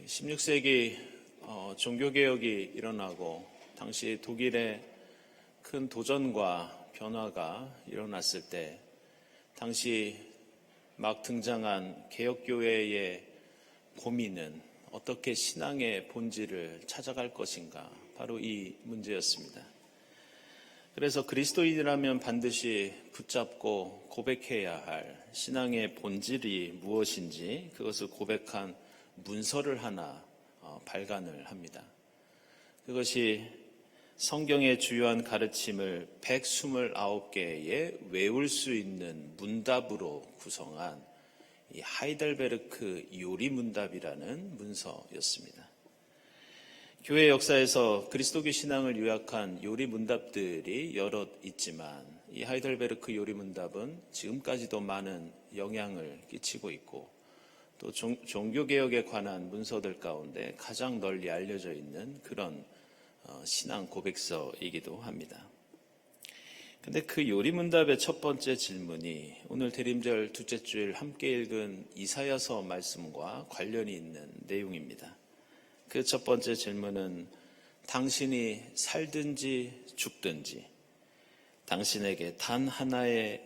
16세기 종교개혁이 일어나고 당시 독일에 큰 도전과 변화가 일어났을 때 당시 막 등장한 개혁교회의 고민은 어떻게 신앙의 본질을 찾아갈 것인가, 바로 이 문제였습니다. 그래서 그리스도인이라면 반드시 붙잡고 고백해야 할 신앙의 본질이 무엇인지 그것을 고백한 문서를 하나 발간을 합니다. 그것이 성경의 주요한 가르침을 129개의 외울 수 있는 문답으로 구성한 이 하이델베르크 요리문답이라는 문서였습니다. 교회 역사에서 그리스도교 신앙을 요약한 요리문답들이 여럿 있지만 이 하이델베르크 요리문답은 지금까지도 많은 영향을 끼치고 있고 또 종교개혁에 관한 문서들 가운데 가장 널리 알려져 있는 그런 신앙 고백서이기도 합니다. 근데 그 요리문답의 첫 번째 질문이 오늘 대림절 둘째 주일 함께 읽은 이사야서 말씀과 관련이 있는 내용입니다. 그 첫 번째 질문은 당신이 살든지 죽든지 당신에게 단 하나의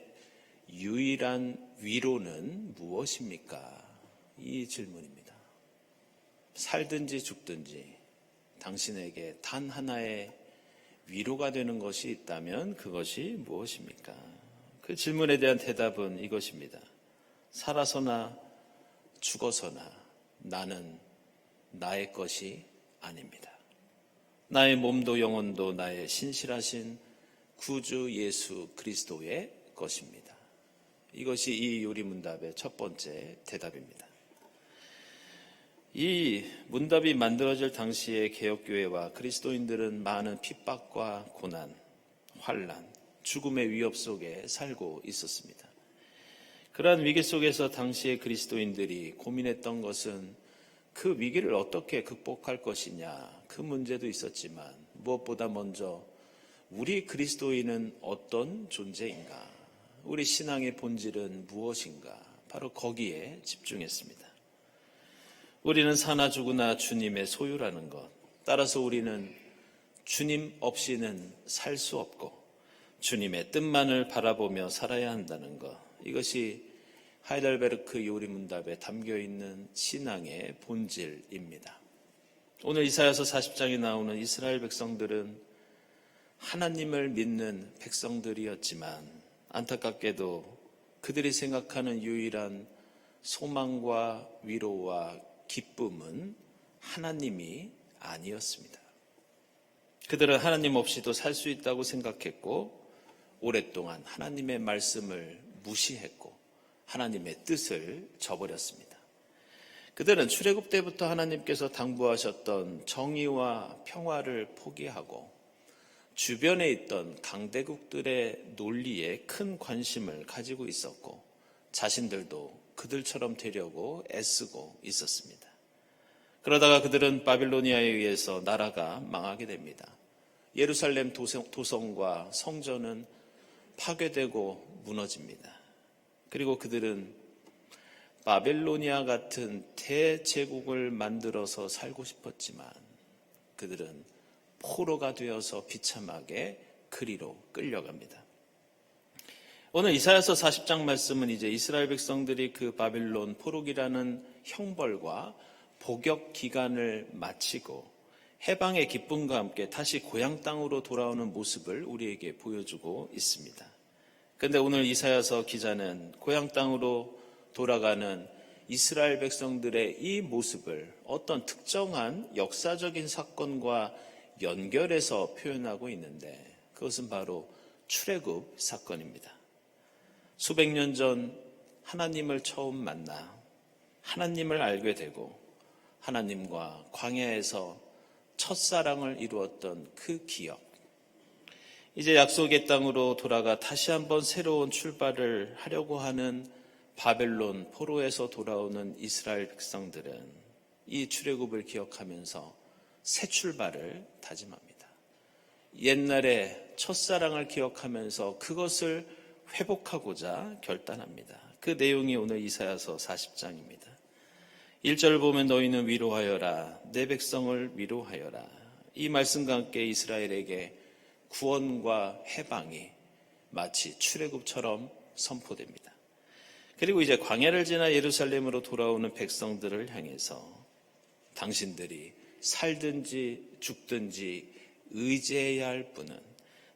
유일한 위로는 무엇입니까? 이 질문입니다. 살든지 죽든지 당신에게 단 하나의 위로가 되는 것이 있다면 그것이 무엇입니까? 그 질문에 대한 대답은 이것입니다. 살아서나 죽어서나 나는 나의 것이 아닙니다. 나의 몸도 영혼도 나의 신실하신 구주 예수 그리스도의 것입니다. 이것이 이 요리문답의 첫 번째 대답입니다. 이 문답이 만들어질 당시의 개혁교회와 그리스도인들은 많은 핍박과 고난, 환난, 죽음의 위협 속에 살고 있었습니다. 그러한 위기 속에서 당시의 그리스도인들이 고민했던 것은 그 위기를 어떻게 극복할 것이냐, 그 문제도 있었지만 무엇보다 먼저 우리 그리스도인은 어떤 존재인가, 우리 신앙의 본질은 무엇인가, 바로 거기에 집중했습니다. 우리는 사나 죽으나 주님의 소유라는 것, 따라서 우리는 주님 없이는 살 수 없고 주님의 뜻만을 바라보며 살아야 한다는 것, 이것이 하이델베르크 요리문답에 담겨있는 신앙의 본질입니다. 오늘 이사야서 40장에 나오는 이스라엘 백성들은 하나님을 믿는 백성들이었지만 안타깝게도 그들이 생각하는 유일한 소망과 위로와 기쁨은 하나님이 아니었습니다. 그들은 하나님 없이도 살 수 있다고 생각했고 오랫동안 하나님의 말씀을 무시했고 하나님의 뜻을 저버렸습니다. 그들은 출애굽 때부터 하나님께서 당부하셨던 정의와 평화를 포기하고 주변에 있던 강대국들의 논리에 큰 관심을 가지고 있었고 자신들도 그들처럼 되려고 애쓰고 있었습니다. 그러다가 그들은 바빌로니아에 의해서 나라가 망하게 됩니다. 예루살렘 도성과 성전은 파괴되고 무너집니다. 그리고 그들은 바빌로니아 같은 대제국을 만들어서 살고 싶었지만 그들은 포로가 되어서 비참하게 그리로 끌려갑니다. 오늘 이사야서 40장 말씀은 이제 이스라엘 백성들이 그 바빌론 포로기라는 형벌과 복역 기간을 마치고 해방의 기쁨과 함께 다시 고향 땅으로 돌아오는 모습을 우리에게 보여주고 있습니다. 그런데 오늘 이사야서 기자는 고향 땅으로 돌아가는 이스라엘 백성들의 이 모습을 어떤 특정한 역사적인 사건과 연결해서 표현하고 있는데 그것은 바로 출애굽 사건입니다. 수백 년 전 하나님을 처음 만나 하나님을 알게 되고 하나님과 광야에서 첫사랑을 이루었던 그 기억, 이제 약속의 땅으로 돌아가 다시 한번 새로운 출발을 하려고 하는 바벨론 포로에서 돌아오는 이스라엘 백성들은 이 출애굽을 기억하면서 새 출발을 다짐합니다. 옛날의 첫사랑을 기억하면서 그것을 회복하고자 결단합니다. 그 내용이 오늘 이사야서 40장입니다. 1절을 보면 너희는 위로하여라, 내 백성을 위로하여라. 이 말씀과 함께 이스라엘에게 구원과 해방이 마치 출애굽처럼 선포됩니다. 그리고 이제 광야를 지나 예루살렘으로 돌아오는 백성들을 향해서 당신들이 살든지 죽든지 의지해야 할 분은,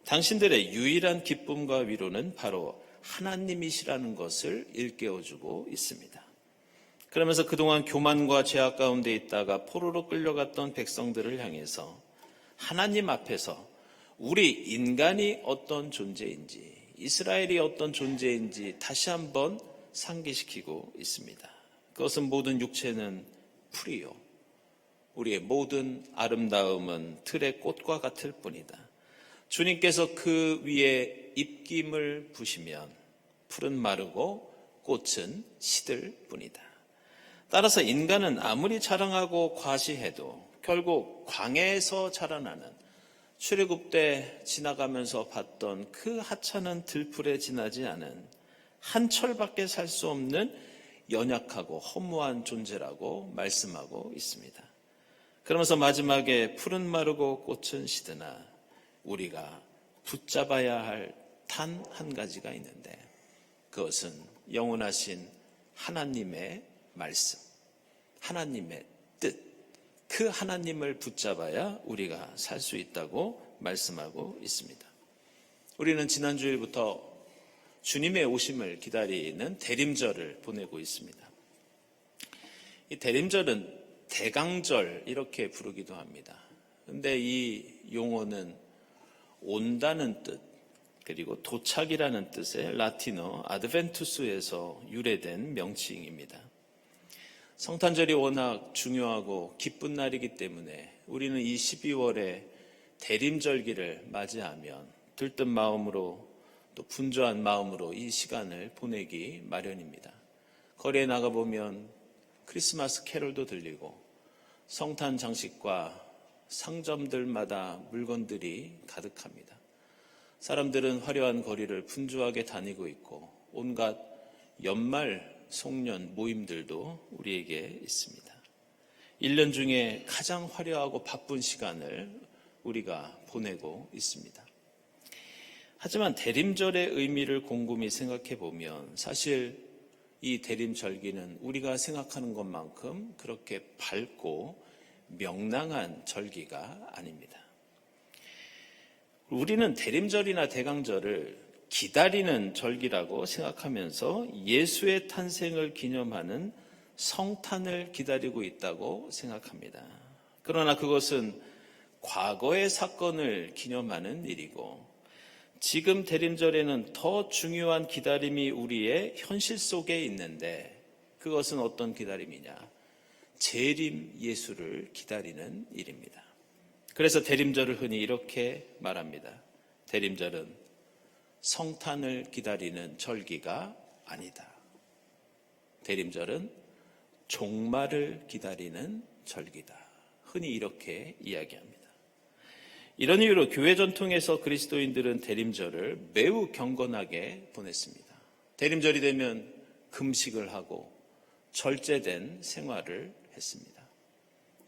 당신들의 유일한 기쁨과 위로는 바로 하나님이시라는 것을 일깨워주고 있습니다. 그러면서 그동안 교만과 죄악 가운데 있다가 포로로 끌려갔던 백성들을 향해서 하나님 앞에서 우리 인간이 어떤 존재인지, 이스라엘이 어떤 존재인지 다시 한번 상기시키고 있습니다. 그것은 모든 육체는 풀이요, 우리의 모든 아름다움은 들의 꽃과 같을 뿐이다. 주님께서 그 위에 입김을 부시면 풀은 마르고 꽃은 시들 뿐이다. 따라서 인간은 아무리 자랑하고 과시해도 결국 광야에서 자라나는, 출애굽 때 지나가면서 봤던 그 하찮은 들풀에 지나지 않은 한 철밖에 살 수 없는 연약하고 허무한 존재라고 말씀하고 있습니다. 그러면서 마지막에 풀은 마르고 꽃은 시드나 우리가 붙잡아야 할 단 한 가지가 있는데, 그것은 영원하신 하나님의 말씀, 하나님의 뜻, 그 하나님을 붙잡아야 우리가 살 수 있다고 말씀하고 있습니다. 우리는 지난주일부터 주님의 오심을 기다리는 대림절을 보내고 있습니다. 이 대림절은 대강절 이렇게 부르기도 합니다. 그런데 이 용어는 온다는 뜻, 그리고 도착이라는 뜻의 라틴어 아드벤투스에서 유래된 명칭입니다. 성탄절이 워낙 중요하고 기쁜 날이기 때문에 우리는 이 12월에 대림절기를 맞이하면 들뜬 마음으로, 또 분주한 마음으로 이 시간을 보내기 마련입니다. 거리에 나가보면 크리스마스 캐롤도 들리고 성탄 장식과 상점들마다 물건들이 가득합니다. 사람들은 화려한 거리를 분주하게 다니고 있고 온갖 연말 송년 모임들도 우리에게 있습니다. 1년 중에 가장 화려하고 바쁜 시간을 우리가 보내고 있습니다. 하지만 대림절의 의미를 곰곰이 생각해 보면 사실 이 대림절기는 우리가 생각하는 것만큼 그렇게 밝고 명랑한 절기가 아닙니다. 우리는 대림절이나 대강절을 기다리는 절기라고 생각하면서 예수의 탄생을 기념하는 성탄을 기다리고 있다고 생각합니다. 그러나 그것은 과거의 사건을 기념하는 일이고, 지금 대림절에는 더 중요한 기다림이 우리의 현실 속에 있는데, 그것은 어떤 기다림이냐? 재림 예수를 기다리는 일입니다. 그래서 대림절을 흔히 이렇게 말합니다. 대림절은 성탄을 기다리는 절기가 아니다. 대림절은 종말을 기다리는 절기다. 흔히 이렇게 이야기합니다. 이런 이유로 교회 전통에서 그리스도인들은 대림절을 매우 경건하게 보냈습니다. 대림절이 되면 금식을 하고 절제된 생활을 했습니다.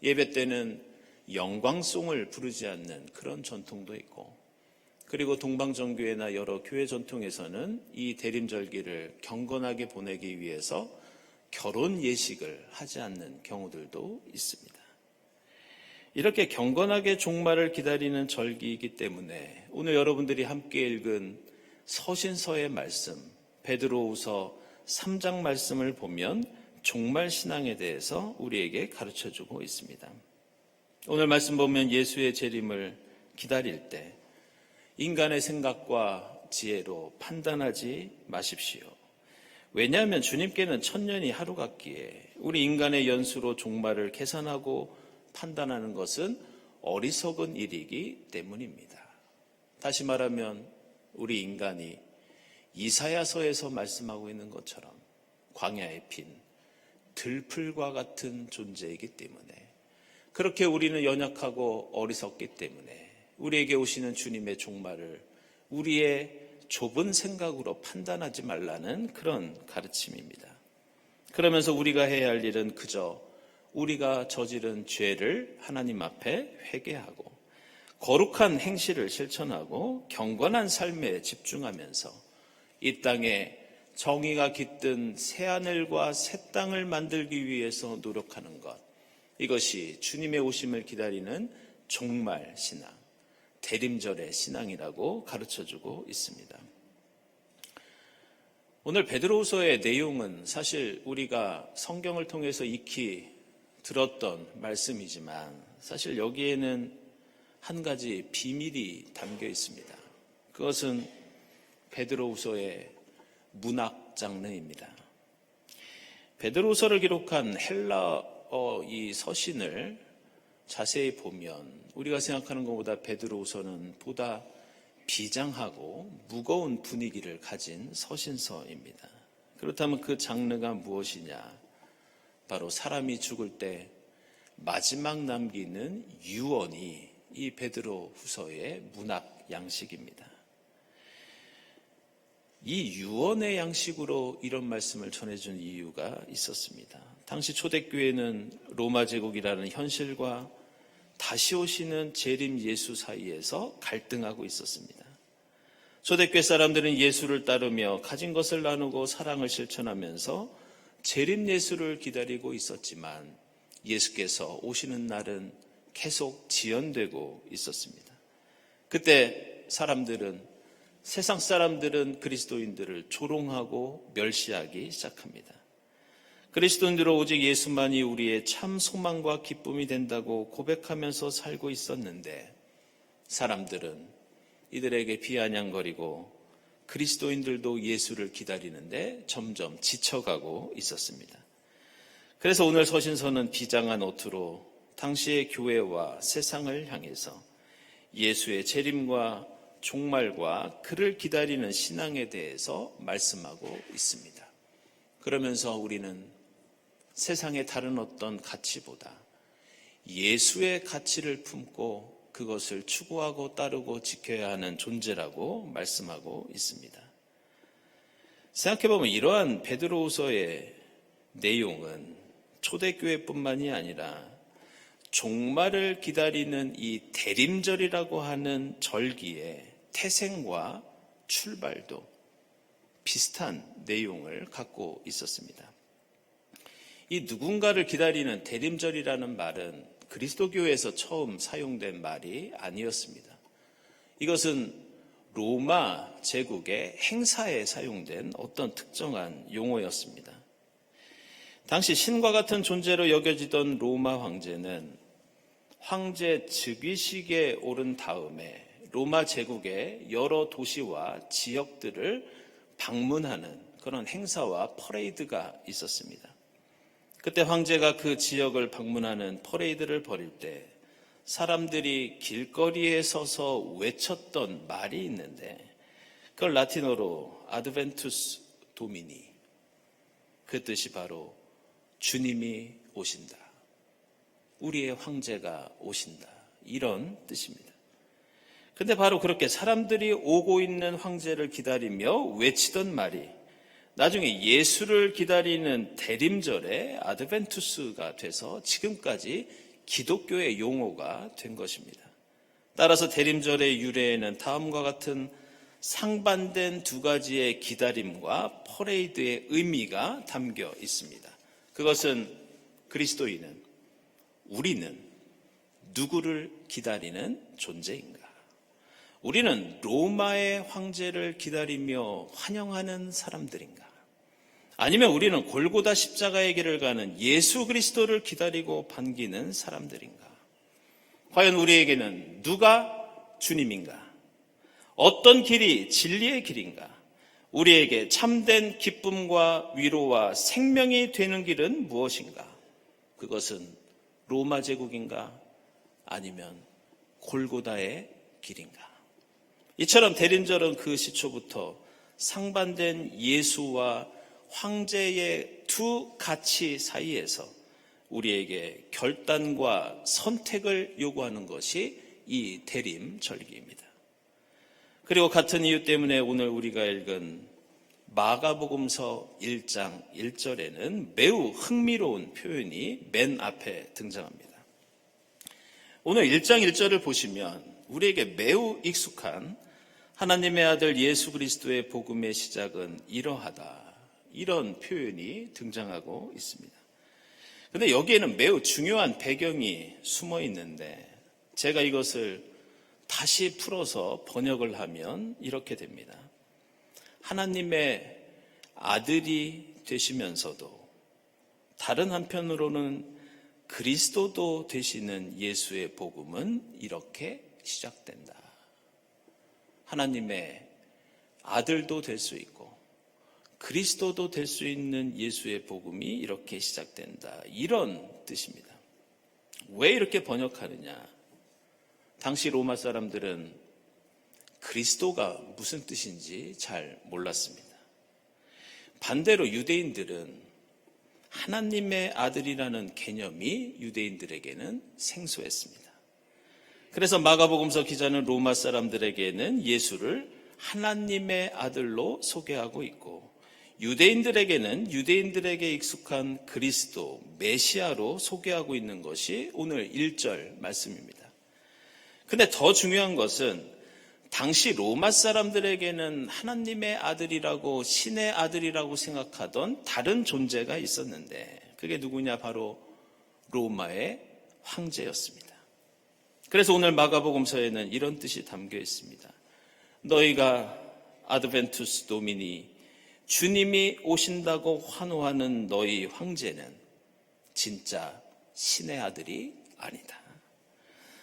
예배 때는 영광송을 부르지 않는 그런 전통도 있고, 그리고 동방정교회나 여러 교회 전통에서는 이 대림절기를 경건하게 보내기 위해서 결혼 예식을 하지 않는 경우들도 있습니다. 이렇게 경건하게 종말을 기다리는 절기이기 때문에 오늘 여러분들이 함께 읽은 서신서의 말씀, 베드로후서 3장 말씀을 보면 종말 신앙에 대해서 우리에게 가르쳐주고 있습니다. 오늘 말씀 보면 예수의 재림을 기다릴 때 인간의 생각과 지혜로 판단하지 마십시오. 왜냐하면 주님께는 천년이 하루 같기에 우리 인간의 연수로 종말을 계산하고 판단하는 것은 어리석은 일이기 때문입니다. 다시 말하면 우리 인간이 이사야서에서 말씀하고 있는 것처럼 광야에 핀 들풀과 같은 존재이기 때문에, 그렇게 우리는 연약하고 어리석기 때문에 우리에게 오시는 주님의 종말을 우리의 좁은 생각으로 판단하지 말라는 그런 가르침입니다. 그러면서 우리가 해야 할 일은 그저 우리가 저지른 죄를 하나님 앞에 회개하고 거룩한 행실을 실천하고 경건한 삶에 집중하면서 이 땅에 정의가 깃든 새하늘과 새 땅을 만들기 위해서 노력하는 것, 이것이 주님의 오심을 기다리는 종말 신앙, 대림절의 신앙이라고 가르쳐주고 있습니다. 오늘 베드로후서의 내용은 사실 우리가 성경을 통해서 익히 들었던 말씀이지만 사실 여기에는 한 가지 비밀이 담겨 있습니다. 그것은 베드로후서의 문학 장르입니다. 베드로후서를 기록한 헬라어 이 서신을 자세히 보면 우리가 생각하는 것보다 베드로후서는 보다 비장하고 무거운 분위기를 가진 서신서입니다. 그렇다면 그 장르가 무엇이냐? 바로 사람이 죽을 때 마지막 남기는 유언이 이 베드로후서의 문학 양식입니다. 이 유언의 양식으로 이런 말씀을 전해준 이유가 있었습니다. 당시 초대교회는 로마 제국이라는 현실과 다시 오시는 재림 예수 사이에서 갈등하고 있었습니다. 초대교회 사람들은 예수를 따르며 가진 것을 나누고 사랑을 실천하면서 재림 예수를 기다리고 있었지만 예수께서 오시는 날은 계속 지연되고 있었습니다. 그때 세상 사람들은 그리스도인들을 조롱하고 멸시하기 시작합니다. 그리스도인들은 오직 예수만이 우리의 참 소망과 기쁨이 된다고 고백하면서 살고 있었는데 사람들은 이들에게 비아냥거리고 그리스도인들도 예수를 기다리는데 점점 지쳐가고 있었습니다. 그래서 오늘 서신서는 비장한 어투로 당시의 교회와 세상을 향해서 예수의 재림과 종말과 그를 기다리는 신앙에 대해서 말씀하고 있습니다. 그러면서 우리는 세상의 다른 어떤 가치보다 예수의 가치를 품고 그것을 추구하고 따르고 지켜야 하는 존재라고 말씀하고 있습니다. 생각해보면 이러한 베드로후서의 내용은 초대교회뿐만이 아니라 종말을 기다리는 이 대림절이라고 하는 절기의 태생과 출발도 비슷한 내용을 갖고 있었습니다. 이 누군가를 기다리는 대림절이라는 말은 그리스도교회에서 처음 사용된 말이 아니었습니다. 이것은 로마 제국의 행사에 사용된 어떤 특정한 용어였습니다. 당시 신과 같은 존재로 여겨지던 로마 황제는 황제 즉위식에 오른 다음에 로마 제국의 여러 도시와 지역들을 방문하는 그런 행사와 퍼레이드가 있었습니다. 그때 황제가 그 지역을 방문하는 퍼레이드를 벌일 때 사람들이 길거리에 서서 외쳤던 말이 있는데 그걸 라틴어로 아드벤투스 도미니, 그 뜻이 바로 주님이 오신다, 우리의 황제가 오신다, 이런 뜻입니다. 근데 바로 그렇게 사람들이 오고 있는 황제를 기다리며 외치던 말이 나중에 예수를 기다리는 대림절의 아드벤투스가 돼서 지금까지 기독교의 용어가 된 것입니다. 따라서 대림절의 유래에는 다음과 같은 상반된 두 가지의 기다림과 퍼레이드의 의미가 담겨 있습니다. 그것은 그리스도인은, 우리는 누구를 기다리는 존재인가? 우리는 로마의 황제를 기다리며 환영하는 사람들인가? 아니면 우리는 골고다 십자가의 길을 가는 예수 그리스도를 기다리고 반기는 사람들인가? 과연 우리에게는 누가 주님인가? 어떤 길이 진리의 길인가? 우리에게 참된 기쁨과 위로와 생명이 되는 길은 무엇인가? 그것은 로마 제국인가? 아니면 골고다의 길인가? 이처럼 대림절은 그 시초부터 상반된 예수와 황제의 두 가치 사이에서 우리에게 결단과 선택을 요구하는 것이 이 대림절기입니다. 그리고 같은 이유 때문에 오늘 우리가 읽은 마가복음서 1장 1절에는 매우 흥미로운 표현이 맨 앞에 등장합니다. 오늘 1장 1절을 보시면 우리에게 매우 익숙한 하나님의 아들 예수 그리스도의 복음의 시작은 이러하다, 이런 표현이 등장하고 있습니다. 그런데 여기에는 매우 중요한 배경이 숨어 있는데 제가 이것을 다시 풀어서 번역을 하면 이렇게 됩니다. 하나님의 아들이 되시면서도 다른 한편으로는 그리스도도 되시는 예수의 복음은 이렇게 시작된다. 하나님의 아들도 될 수 있고 그리스도도 될 수 있는 예수의 복음이 이렇게 시작된다. 이런 뜻입니다. 왜 이렇게 번역하느냐? 당시 로마 사람들은 그리스도가 무슨 뜻인지 잘 몰랐습니다. 반대로 유대인들은 하나님의 아들이라는 개념이 유대인들에게는 생소했습니다. 그래서 마가복음서 기자는 로마 사람들에게는 예수를 하나님의 아들로 소개하고 있고 유대인들에게는 유대인들에게 익숙한 그리스도, 메시아로 소개하고 있는 것이 오늘 1절 말씀입니다. 근데 더 중요한 것은 당시 로마 사람들에게는 하나님의 아들이라고 신의 아들이라고 생각하던 다른 존재가 있었는데 그게 누구냐? 바로 로마의 황제였습니다. 그래서 오늘 마가복음서에는 이런 뜻이 담겨 있습니다. 너희가 아드벤투스 도미니, 주님이 오신다고 환호하는 너희 황제는 진짜 신의 아들이 아니다.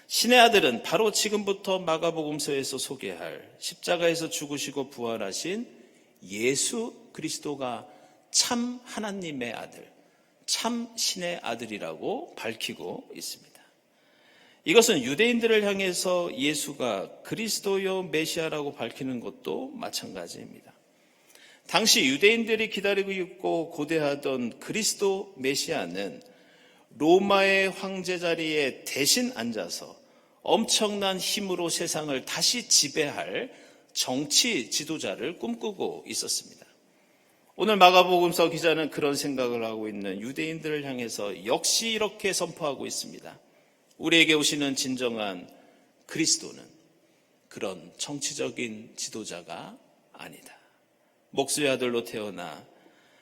신의 아들은 바로 지금부터 마가복음서에서 소개할 십자가에서 죽으시고 부활하신 예수 그리스도가 참 하나님의 아들, 참 신의 아들이라고 밝히고 있습니다. 이것은 유대인들을 향해서 예수가 그리스도요 메시아라고 밝히는 것도 마찬가지입니다. 당시 유대인들이 기다리고 있고 고대하던 그리스도 메시아는 로마의 황제 자리에 대신 앉아서 엄청난 힘으로 세상을 다시 지배할 정치 지도자를 꿈꾸고 있었습니다. 오늘 마가복음서 기자는 그런 생각을 하고 있는 유대인들을 향해서 역시 이렇게 선포하고 있습니다. 우리에게 오시는 진정한 그리스도는 그런 정치적인 지도자가 아니다. 목수의 아들로 태어나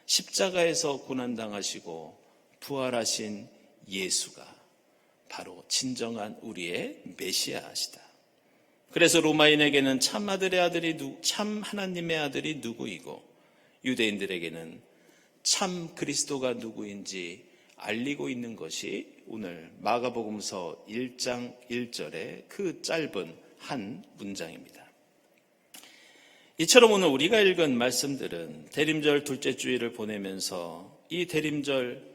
십자가에서 고난당하시고 부활하신 예수가 바로 진정한 우리의 메시아시다. 그래서 로마인에게는 참 아들의 아들이 참 하나님의 아들이 누구이고 유대인들에게는 참 그리스도가 누구인지 알리고 있는 것이 오늘 마가복음서 1장 1절의 그 짧은 한 문장입니다. 이처럼 오늘 우리가 읽은 말씀들은 대림절 둘째 주일을 보내면서 이 대림절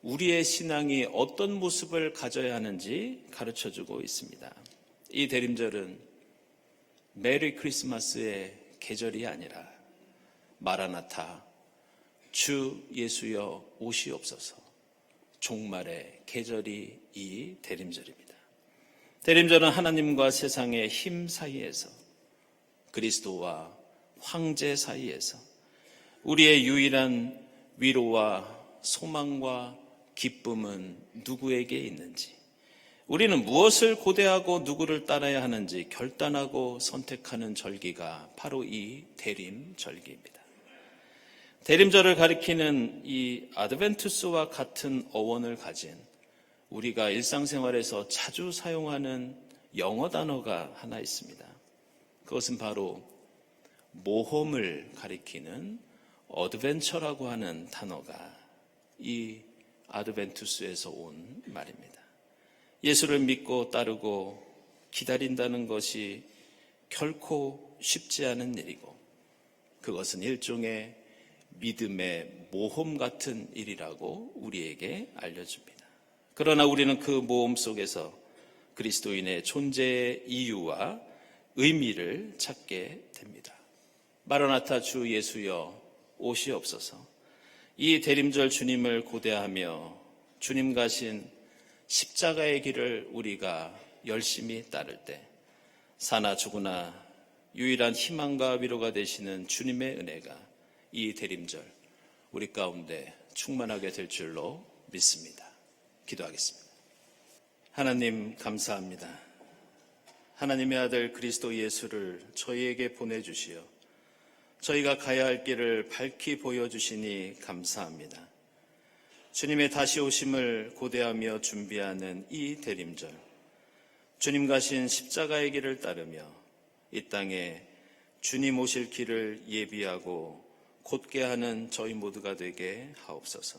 우리의 신앙이 어떤 모습을 가져야 하는지 가르쳐주고 있습니다. 이 대림절은 메리 크리스마스의 계절이 아니라 마라나타, 주 예수여 오시옵소서, 종말의 계절이 이 대림절입니다. 대림절은 하나님과 세상의 힘 사이에서 그리스도와 황제 사이에서 우리의 유일한 위로와 소망과 기쁨은 누구에게 있는지, 우리는 무엇을 고대하고 누구를 따라야 하는지 결단하고 선택하는 절기가 바로 이 대림절기입니다. 대림절을 가리키는 이 아드벤투스와 같은 어원을 가진 우리가 일상생활에서 자주 사용하는 영어 단어가 하나 있습니다. 그것은 바로 모험을 가리키는 어드벤처라고 하는 단어가 이 아드벤투스에서 온 말입니다. 예수를 믿고 따르고 기다린다는 것이 결코 쉽지 않은 일이고 그것은 일종의 믿음의 모험 같은 일이라고 우리에게 알려줍니다. 그러나 우리는 그 모험 속에서 그리스도인의 존재의 이유와 의미를 찾게 됩니다. 마라나타 주 예수여 오시옵소서. 이 대림절 주님을 고대하며 주님 가신 십자가의 길을 우리가 열심히 따를 때 사나 죽으나 유일한 희망과 위로가 되시는 주님의 은혜가 이 대림절 우리 가운데 충만하게 될 줄로 믿습니다. 기도하겠습니다. 하나님 감사합니다. 하나님의 아들 그리스도 예수를 저희에게 보내주시어 저희가 가야 할 길을 밝히 보여주시니 감사합니다. 주님의 다시 오심을 고대하며 준비하는 이 대림절, 주님 가신 십자가의 길을 따르며 이 땅에 주님 오실 길을 예비하고 곧게 하는 저희 모두가 되게 하옵소서.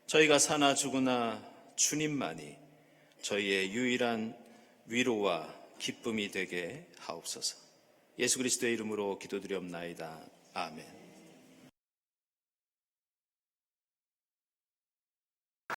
저희가 사나 죽으나 주님만이 저희의 유일한 위로와 기쁨이 되게 하옵소서. 예수 그리스도의 이름으로 기도드리옵나이다. 아멘.